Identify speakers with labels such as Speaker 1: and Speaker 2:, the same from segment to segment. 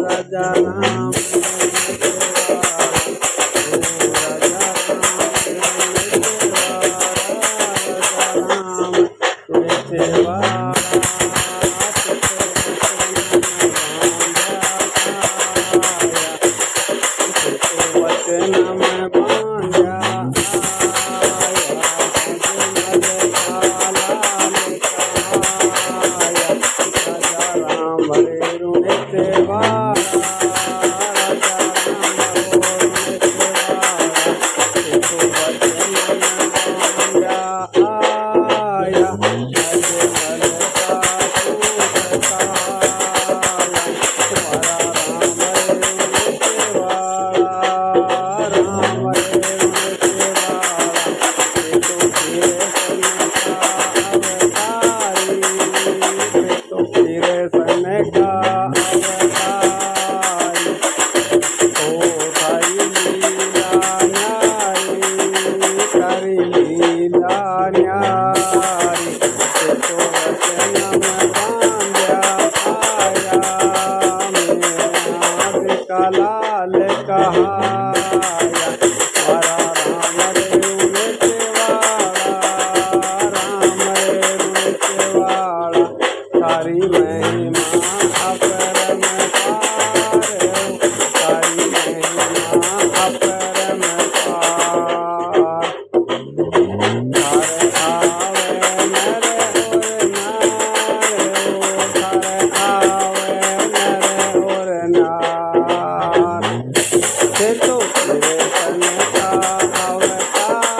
Speaker 1: राजा राम लाल कहाया हरा राम रे वाला सारी महिमा अपरम पार सारी महिमा अपरम पार हर आवे नर और नार से तो कृष्ण का अवतार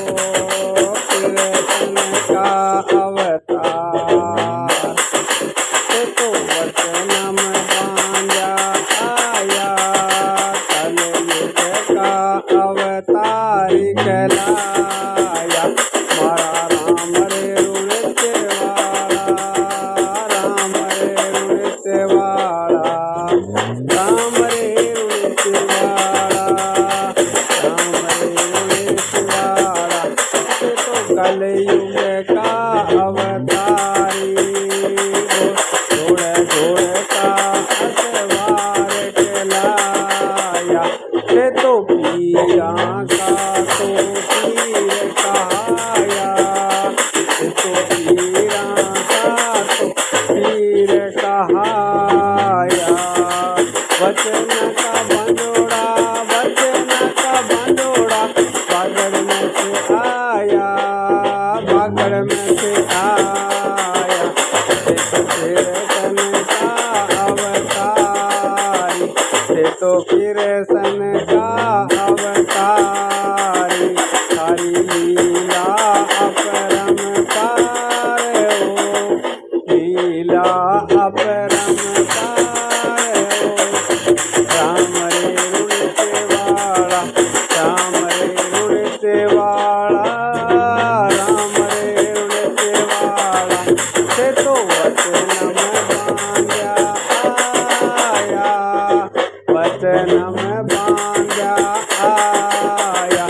Speaker 1: हो कृष्ण का अवतार से तो वचनम बांधा आया कलयुग का अवतार कहलाया मारा राम रे रुणित वाला राम रे रुणित वाला राम रे रुणित वाला राम रे रुणित वाला से तो कलयुग का अवतारी घोड़ घोड़ का असवार कहलाया से तो पीरा का तो पीर कहाया से तो पीरा का तो पीर कहाया वचन का बंदोड़ा बागड़ में से आया बागड़ में से आया से तो कृष्ण का अवतारी से तो कृष्ण का अवतारी सारी लीला अपरम पार हो लीला अपरम पार हो राम रे रुणित वाला राम रे रुणित वाला राम रे रुणित वाला से तो वचनम बांधा आया वचनम बांधा आया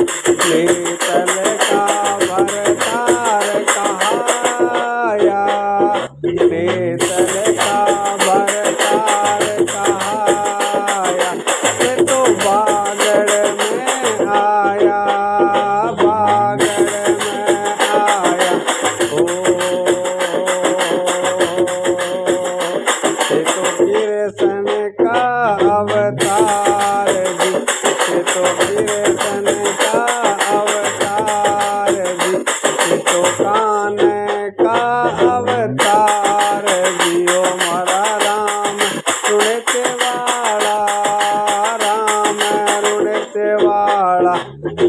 Speaker 1: लेतल का भरतार कहाया लेतल का भरतार कहाया से तो बागड़ में आया बागड़ में आया ओ से तो कृष्ण का अवतार भी से तो कृष्ण का अवतार भी से तो कान का अवतार भी ओ मारा राम रुणित वाला राम रुणित वाला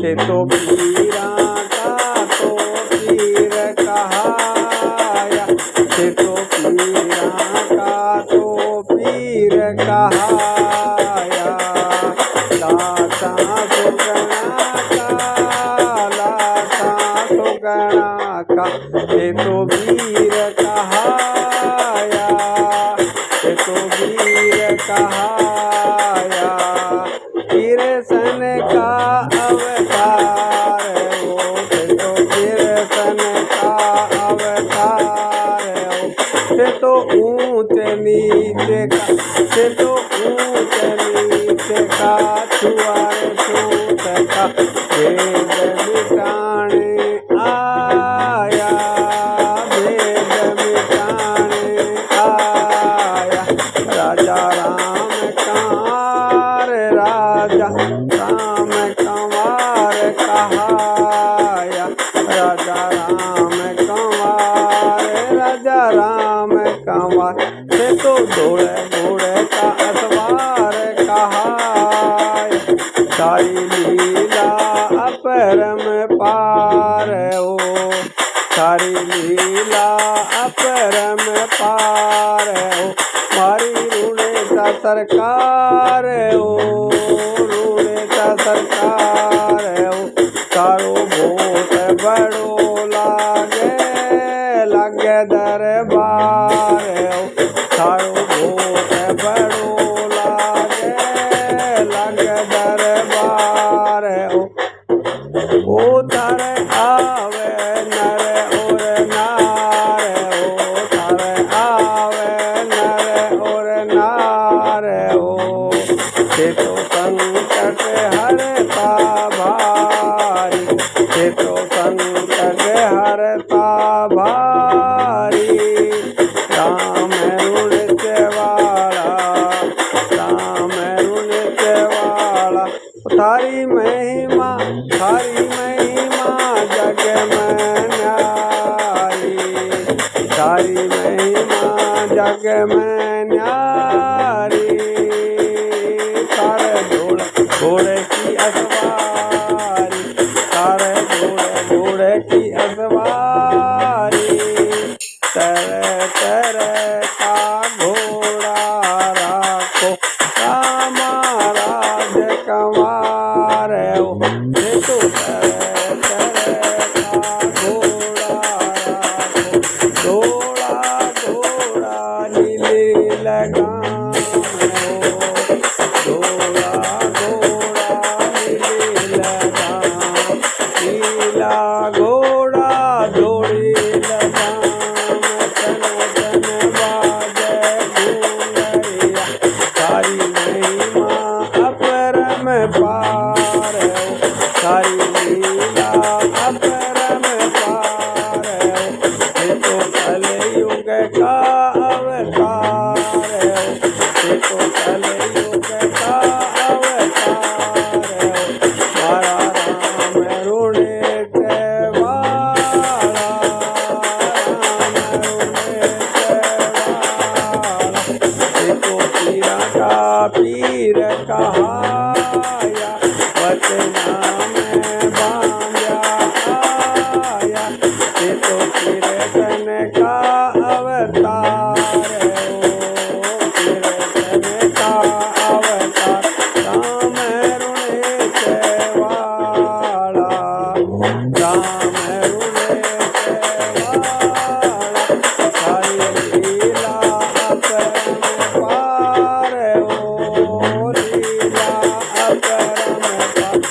Speaker 1: से तो पीरा का तो पीर कहाया से तो पीरा का तो पीर कहाया लाता सुगना का से तो वीर कहाया से तो वीर कहाया कृष्ण का अवतार हो, ते तो कृष्ण का अवतार हो। ते तो ऊंचे नीचे का, ते तो ऊंचे नीचे का, छुआरे छूत का भेद मिटाने आया, भेद मिटाने आया। राजा राम कंवार, राजा राम कंवार कहाया, राजा राम कंवार, राजा राम कंवार। ते तो घोड़े घोड़े का असवार कहाया, सारी लीला अपरम पार हो, सारी लीला अपरम पार हो। मारी रूड़े सरकार हो, रूड़े सरकार हो। तारो भोट बड़ो लागे, लागे दरबार हो। तारो भोट बड़ो लागे, लागे दरबार हो। ओ तारे आवे नर और नार हो, तारे आवे नर और नार हो। ते तो संकट हरता भारी, ते तो संकट हरता भारी। राम रुणित वाला, राम रुणित वाला। तारी महिमा, तारी महिमा जग में न्यारी, तारी महिमा जग में न्यारी। तारे घोड़े घोड़े की असवारी, तारे घोड़े घोड़े की असवारी। तेरे तेरे का घोड़ा राखो, राम राज कंवार हो। ते तो तेरे तेरे का घोड़ा राखो, घोड़ा घोड़ा नीले लगाम हो, घोड़ा घोड़ा नीले लगाम। नीला घोड़ा जोड़ी लगाम, तन तन बाजे घुंघरिया। सारी महिमा अपरम पार हो, सारी लीला अपरम पार हो। ये तो कलयुग का अवतार हो, ये तो कलयुग का अवतार हो। मारा राम रुणित वाला, राम रुणित वाला। ये तो पीरा का पीर कहाया, वचना में बांधा आया। ये तो कृष्ण का अवतार हो, कृष्ण का अवतार। राम रुणित वाला, राम रुणित वाला। सारी लीला अपरम पार हो, लीला अपरम पार।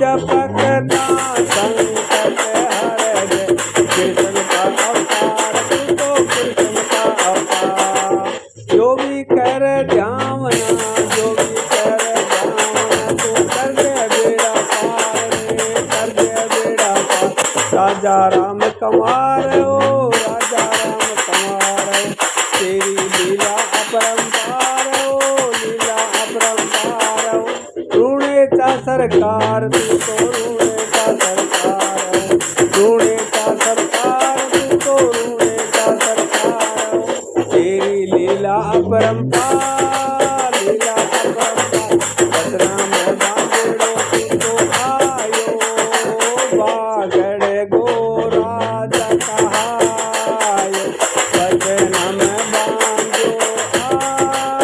Speaker 1: जपकता संकट हर जय, कृष्ण का अवतार तू तो कृष्ण का अवतार। जो भी कर ध्यावना, जो भी कर ध्यावना, तू कर दे बेड़ा पार रे, कर दे बेड़ा पार। राजा राम कमार हो, राजा राम कमार हो, तेरी लीला अपरंपार हो, लीला अपरंपार हो। रूणेचा सरकार तू तो रूणेचा सरकार हो, रूणेचा सरकार तू तो रूणेचा सरकार हो। तेरी लीला अपरंपार, लीला अपरंपार। बदरा में बांधड़ो तू तो आयो, बागड़ गो राजा कहायो। बदना में बांधो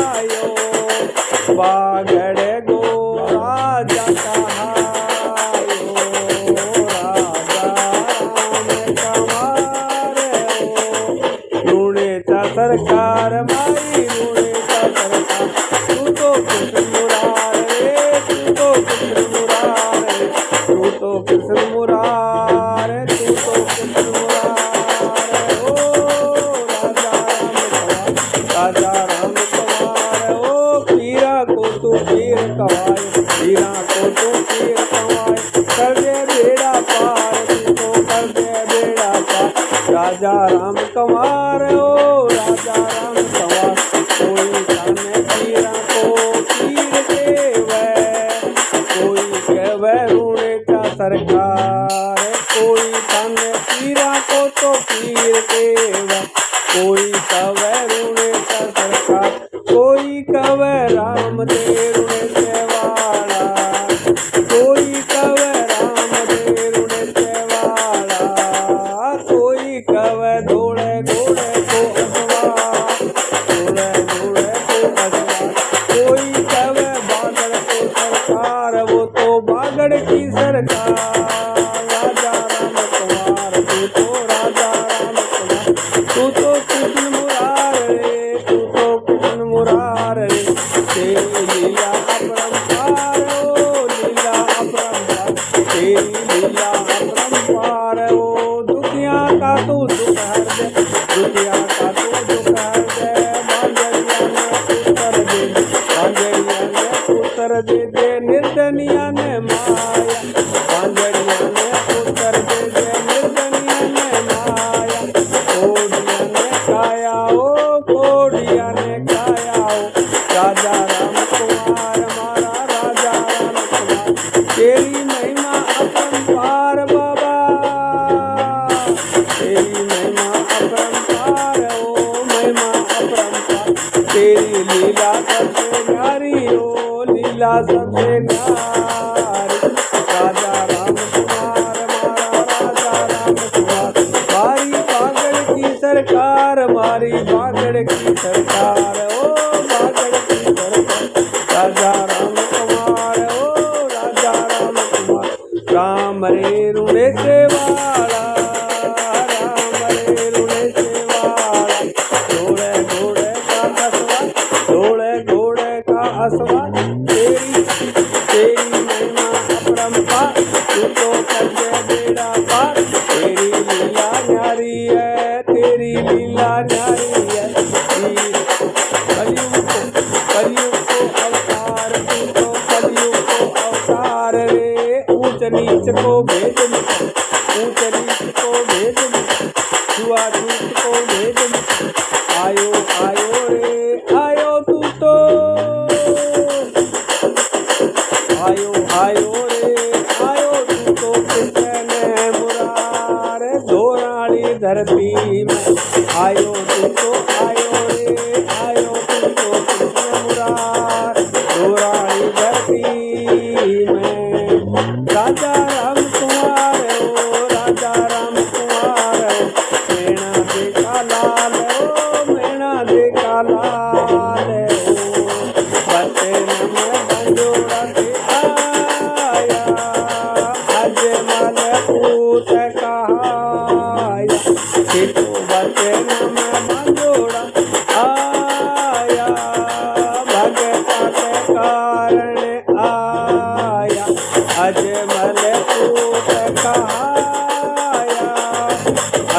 Speaker 1: आयो, बागड़ गो राजा कहायो। राजा राम कमार हो, रूणेचा सरकार माई, रूणेचा सरकार। तू तो कृष्ण मुरारे, तू तो कृष्ण मुरारे, तू तो कृष्ण मुरारे, तू तो कृष्ण मुरारे। ओ राजा राम कमार हो, पीरा को तू पीर कवाए, पीरा को तू पीर कवाए। कर दे बेड़ा पार तू तो कर दे बेड़ा पार। राजा राम कमार हो, राजा राम कमार। कोई जाने पीरा को पीर देवे, कोई कहवे रूणेचा सरकार। कोई जाने पीरा को तो पीर देवे, कोई कहवे रूणेचा सरकार। कोई कहवे राम दे रूणेचे वाला, कोई कहवे राम दे रूणेचे वाला। कोई कहवे घोड़े घोड़े को असवा, घोड़े घोड़े को असवा। कोई कहवे बागड़ को सरकार, वो तो बागड़ की सरकार। राजा राम कुमार तू तो राजा राम कुमार, तू तो कृष्ण मुरारे, तू तो कृष्ण मुरारे। तेरी लीला अपरंपार हो, लीला अपरंपार, तेरी लीला अपरंपार हो। दुखिया का तू दुख हर दे, दुखिया का तू दुख हर दे। बांजरिया ने उत्तर दे, बांजरिया ने उत्तर दे दे। निर्धनिया ने माया, बांजरिया ने उत्तर दे दे। निर्धनिया ने माया, कोडिया ने काया हो, कोडिया ने काया हो। राजा राम कुमार मारा, राजा राम कुमार। तेरी महिमा अपरंपार बाबा, तेरी महिमा अपरंपार हो, महिमा अपरंपार। तेरी लीला सबसे न्यारी हो, लीला सबसे न्यारी। राजा राम कुमार मारा, राजा राम कुमार। मारी बागड़ की सरकार, मारी बागड़ की सरकार, ओ बागड़ की सरकार। राजा राम कुमार हो, राजा राम कुमार। राम रे रूणेचे वाला, राम रे रूणेचे वाला। घोड़े घोड़े का असवा, घोड़े घोड़े का असवा। तेरी महिमा अपरंपार, तू तो कर दे बेड़ा पार। तेरी लीला न्यारी है, तेरी लीला न्यारी है। कलयुग को अवतार, तू तो कलयुग को अवतार रे। ऊंच नीच को भेद मिटा, ऊंच नीच को भेद मिटा, छुआछूत को भेद मिटा। आयो आयो रे आयो तू तो, आयो आयो रे आयो तू तो कृष्ण मुरारे। धोराड़ी धरती में आयो तू तो, आयो रे आयो तू तो कृष्ण मुरार। धोराड़ी धरती में राजा राम कुमार हो, राजा राम कुमार हो। मैना देखा लाल हो, मैना देखा लाल हो। बचन में बंजोड़ा से आया, अजमल पूत कहाया। तो बचन में बंजोड़ा आया, भगता के कारण आया। अजमल पूत कहाया,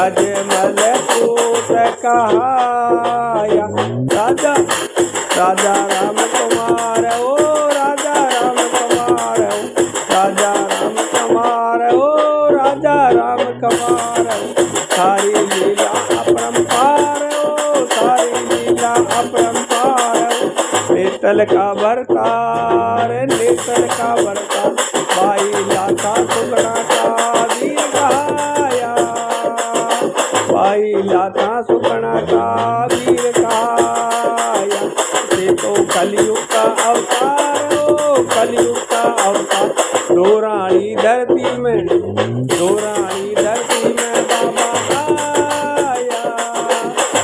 Speaker 1: अजमल पूत कहाया। राजा राजा राम कुमार ओ राजा राम कुमार ओ राजा राम कुमार ओ राजा राम कुमार ओ। सारी लीला अपरंपार ओ सारी लीला अपरंपार ओ। नेतल का बरतार नेतल का बरतार, भाई लाता सुगना का वीर कहाया, भाई लाता सुगना का वीर कहाया। ये तो कलयुग का अवतार ओ कलयुग का अवतार। दो रानी धरती में दो रानी धरती में बाबा आया,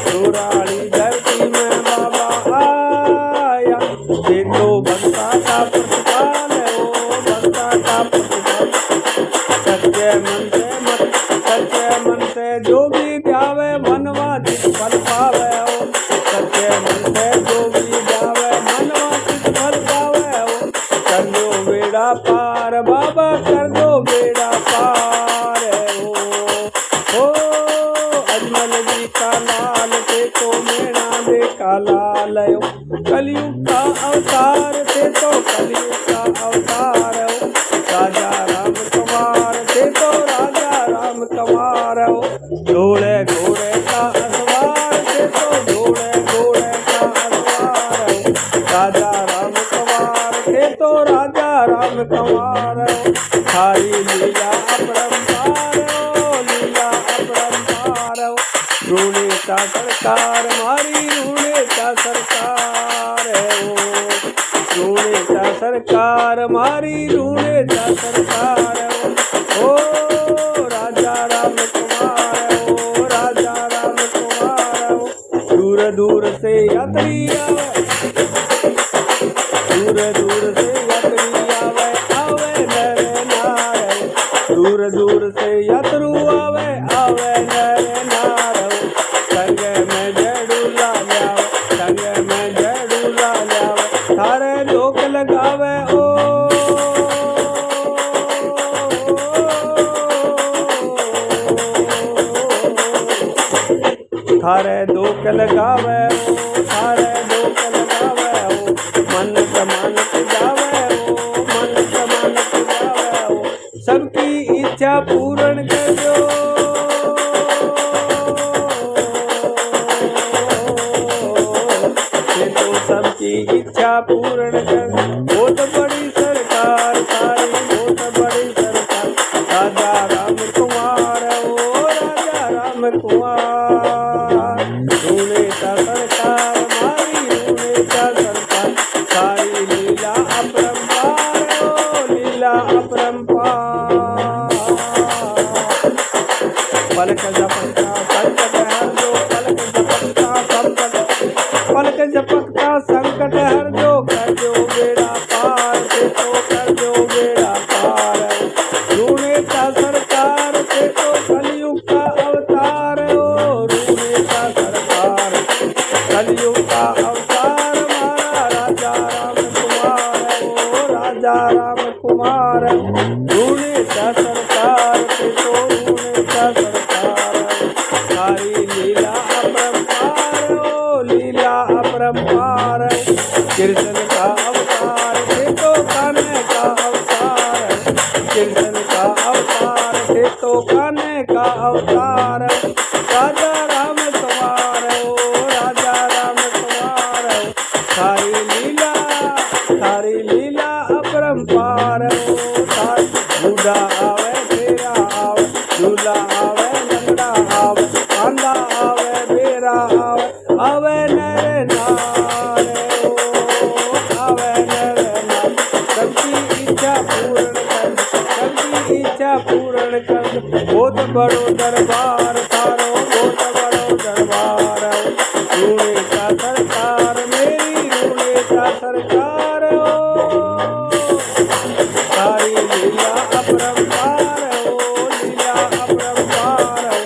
Speaker 1: दो रानी धरती में बाबा आया। ये तो भक्ता का प्रतिपाल ओ भक्ता का प्रतिपाल। सच्चे मन से जो भी ध्यावे मनवांछित फल पावे ओ। सच्चे मन से जो भी ध्यावे मनवांछित फल पावे ओ। कर दो बेड़ा पार बाबा कर दो बेड़ा पार ओ अजमल जी का लाल थे तो मेरा देखा लाल ओ। कलयुग का अवतार थे तो कलयुग का अवतार ओ। राजा राम कुमार थे तो राजा राम कुमार ओ। घोड़े घोड़े का असवार थे तो घोड़े घोड़े का असवार ओ। राजा राम कुमार थे तो राजा राम कुमार ओ। सारी लीला अपरंपार ओ लीला अपरंपार ओ। रूणे का सरकार मारी रूणे का सरकार ओ। रूणे का सरकार मारी रूणे का सरकार ओ राजा राम कुमार ओ राजा राम कुमार ओ। दूर दूर से यात्री आवे दूर दूर से यात्री आवे आवे नर नार। दूर दूर से यात्रु आवे आवे नर नार। संग में जड़ूला ल्यावे संग में जड़ूला ल्यावे, थारे लोक लगावे ओ थारे दोक लगावे ओ थारे दोक लगावे ओ। मन मानत जावे ओ मन मानत जावे ओ। सबकी इच्छा पूर्ण कर दो ये तो सबकी इच्छा पूर्ण कर। बहुत बड़ी सरकार सारी बहुत बड़ी सरकार। राजा राम कुमार ओ राजा राम कुमार। रूणे का सरकार मारी रूणे का सरकार। सारी लीला अपरंपार ओ लीला अपरंपार। पलक झपकता संकट हर जो पलक झपकता संकट पलक झपकता संकट हर जो कर दो बेड़ा पार से तो कर दो बेड़ा पार। रूणे का सरकार से तो कलयुग का अवतार ओ रूणे का सरकार कलयुग का अवतार मारा राजा राम कुमार ओ राजा राम कुमार। रूणे का सरकार से तो रूणे का सरकार। सारी लीला अपरंपार ओ लीला अपरंपार। कृष्ण का अवतार थे तो कान्हे का अवतार। कृष्ण का अवतार थे तो कान्हे का अवतार। राजा राम कुमार ओ राजा राम कुमार ओ। सारी लीला अपरंपार ओ। बूढ़ा आवे तेरा आवे दूल्हा आवे लंगड़ा आवे आंधा आवे बेरा आवे आवे नर नार ओ आवे नर नार। सबकी इच्छा पूर्ण कर सबकी इच्छा पूर्ण कर। बहुत बड़ो दरबार थारो बहुत बड़ो दरबार। रूणे का सरकार मेरी रूणे का सरकार ओ। सारी लीला अपरंपार ओ लीला अपरंपार ओ।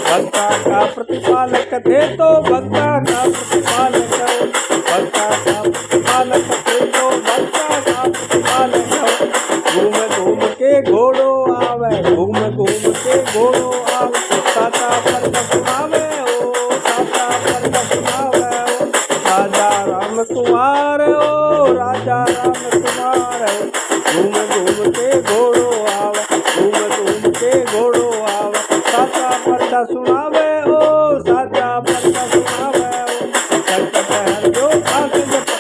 Speaker 1: भक्ता का प्रतिपालक थे तो भक्ता का प्रतिपालक हो। भक्ता का प्रतिपालक थे तो भक्ता का प्रतिपालक हो। घूम घूम के घोड़ो आवे, घूम घूम के घोड़ो आवे, साता पर का सुनावे ओ, साता पर का सुनावे ओ, राजा राम कुमार ओ, राजा राम कुमार ओ, घूम घूम के घोड़ो आवे, घूम घूम के घोड़ो आवे, साता पर का सुनावे ओ, साता पर का सुनावे ओ, संकट हर जो आंख जप,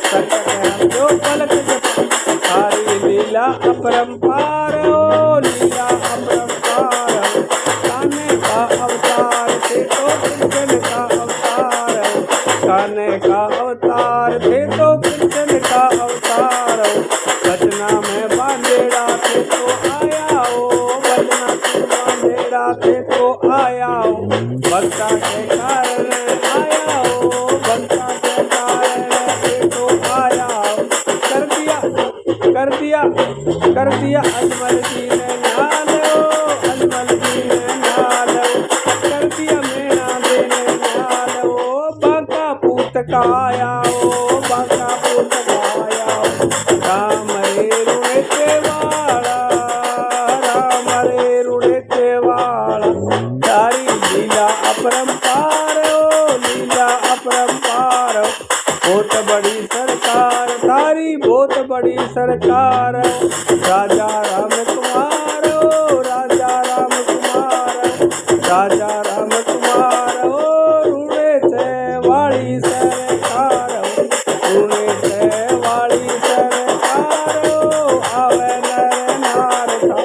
Speaker 1: संकट हर जो पलक जप, सारी लीला अपरंपार ओ, लीला अपरंपार ओ, कान्हे का अवतार थे तो कृष्ण का अवतार ओ, कान्हे का अवतार थे तो कृष्ण का अवतार ओ, बचना में बांधेड़ा थे तो आया ओ, बचना में बांधेड़ा थे तो आया ओ, भक्ता के कारण आया ओ, भक्ता के कारण थे तो आया ओ, कर दिया अजमल जी ने नाल ओ, अजमल जी ने नाल ओ, कर दिया मेरा देने नाल ओ, बांका पूत का आया ओ, बांका पूत का आया ओ, राम रे रुणे के वाला, राम रे रुणे के वाला, तारी लीला अपरंपार ओ, लीला अपरंपार ओ, बहुत बड़ी सरकार तारी, बहुत बड़ी सरकार ओ, राजा राम कुमार ओ, राजा राम कुमार ओ, राजा राम कुमार ओ, रूणे से वाली सरकार ओ, रूणे से वाली सरकार ओ, आवे नर नार का,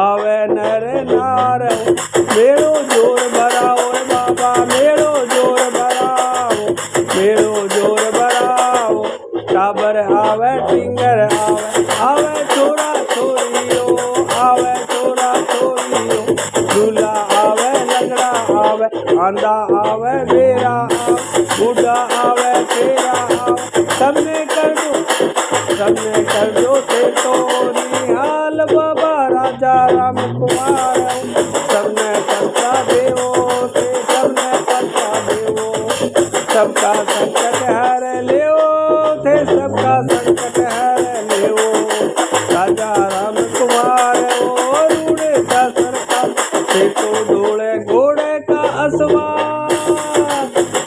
Speaker 1: आवे नर नार ओ, मेरो जोर भराओ बाबा, मेरो जोर भराओ, मेरो जोर भराओ, टाबर आवे टिंगर आवे, आवे छोरा छोरियो, आवे छोरा छोरियो, दूल्हा आवे लंगड़ा आवे, आंधा आवे बेरा आवे, बूढ़ा आवे तेरा आवे, सबने कर दो थे तो निहाल बाबा राजा राम कुमार ओ, सबने करता देवो थे, सबने करता देवो, सबका संकट हर लेओ थे, सबका संकट हर लेओ, राजा राम कुमार ओ, रूड़े का सरकार थे तो डोले घोड़े का असवार,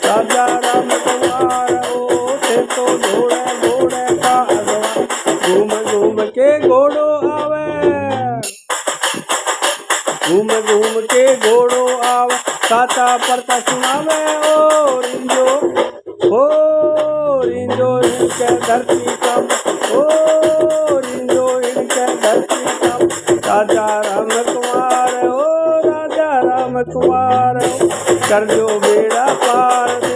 Speaker 1: राजा राम कुमार ओ, थे तो डोले घोड़े का असवार, घूम घूम के घोड़ो आवे, घूम घूम के घोड़ो आवे, साता परता सुनावे ओ, रिंजो ओ, रिंजो इनके धरती कम ओ, रिंजो इनके धरती कम, राजा राम कुमार ओ, राजा राम कुमार ओ, कर जो बेड़ा पार दे,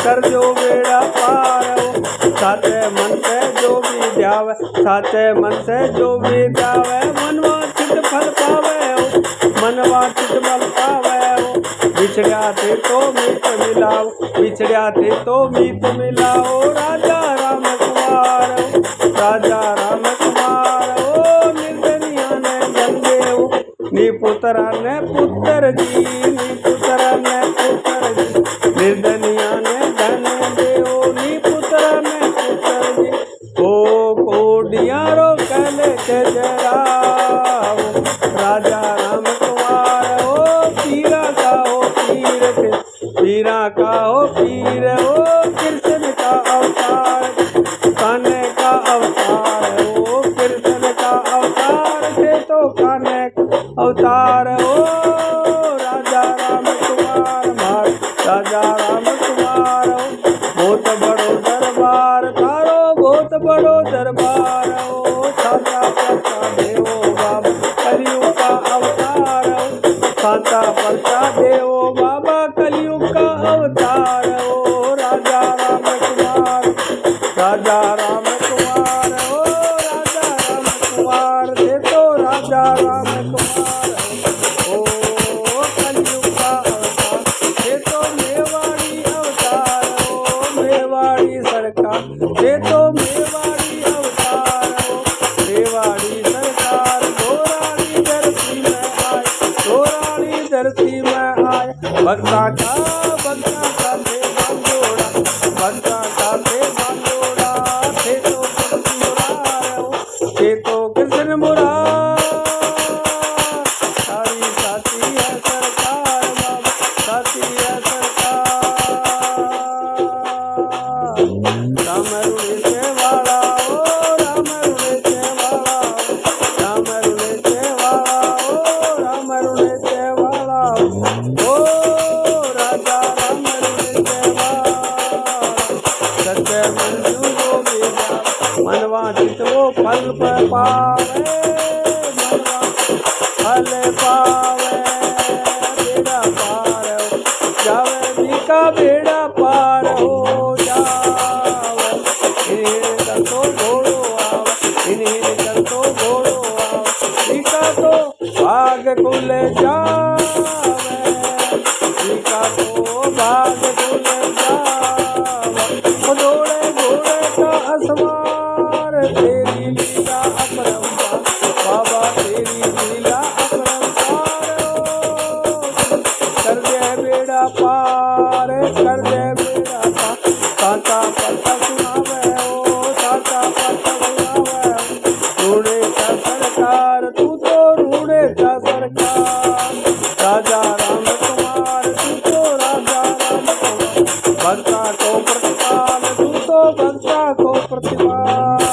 Speaker 1: कर जो बेड़ा पार ओ, साते मन से जो भी ध्यावे, साते मन से जो भी ध्यावे, मनवा चित फल पावे ओ, मनवा चित फल पावे ओ, बिछड़िया थे तो मीत मिलाओ, बिछड़िया थे तो मीत मिलाओ, राजा राम कुमार ओ, राजा राम कुमार ओ, निर्दनिया ने गंगे ओ, नी पुत्र ने पुत्र जी, नी पुत्र ने पुत्र जी, निर्दनिया ने धन देओ, नी पुत्र ने पुत्र जी, ओ कोडियारो कहले के जराओ, राजा राम कुमार ओ, पीरा का हो पीर थे, पीरा का हो पीर ओ, कृष्ण का अवतार, कान्हे का अवतार ओ, कृष्ण का अवतार थे तो कान्हे अवतार ओ, राजा राम कुमार मार, राजा राम कुमार ओ, बहुत बड़ो दरबार तारो, बहुत बड़ो दरबार ओ, साता परता देवो बाबा कलियुग का अवतार ओ, साता परता देवो बाबा कलियुग का अवतार ओ, राजा राम कुमार, राजा राम कुमार ओ, राजा राम कुमार दे तो राजा राम कुमार ओ, कलियुग का अवतार दे तो मेवाड़ी अवतार ओ, मेवाड़ी सरकार दे तो मेवाड़ी अवतार ओ, मेवाड़ी सरकार गोराड़ी धरती में आए, गोराड़ी धरती में आए, भक्ता का थे बांधोड़ा, भक्ता का थे बांधोड़ा, थे तो कृष्ण मुरार ओ, थे तो कृष्ण मुरार सुख पावे मनवा फल पावे बेड़ा पार हो जावे जी का बेड़ा पार हो जावे इन्हीं कर तो घोड़ो आवे इन्हीं कर तो घोड़ो आवे जी का तो भाग खुल जावे जी का तो भाग खुल जावे दौड़े घोड़े का असवार तेरी लीला अपरंपार बाबा तेरी लीला अपरंपार कर दे बेड़ा पार कर दे बेड़ा पार साता पता सुनावे ओ साता पता सुनावे रूड़े का सरकार तू तो रूड़े का सरकार राजा राम कुमार तू तो राजा राम कुमार बनता को प्रतिपाल तू तो बनता को प्रतिपाल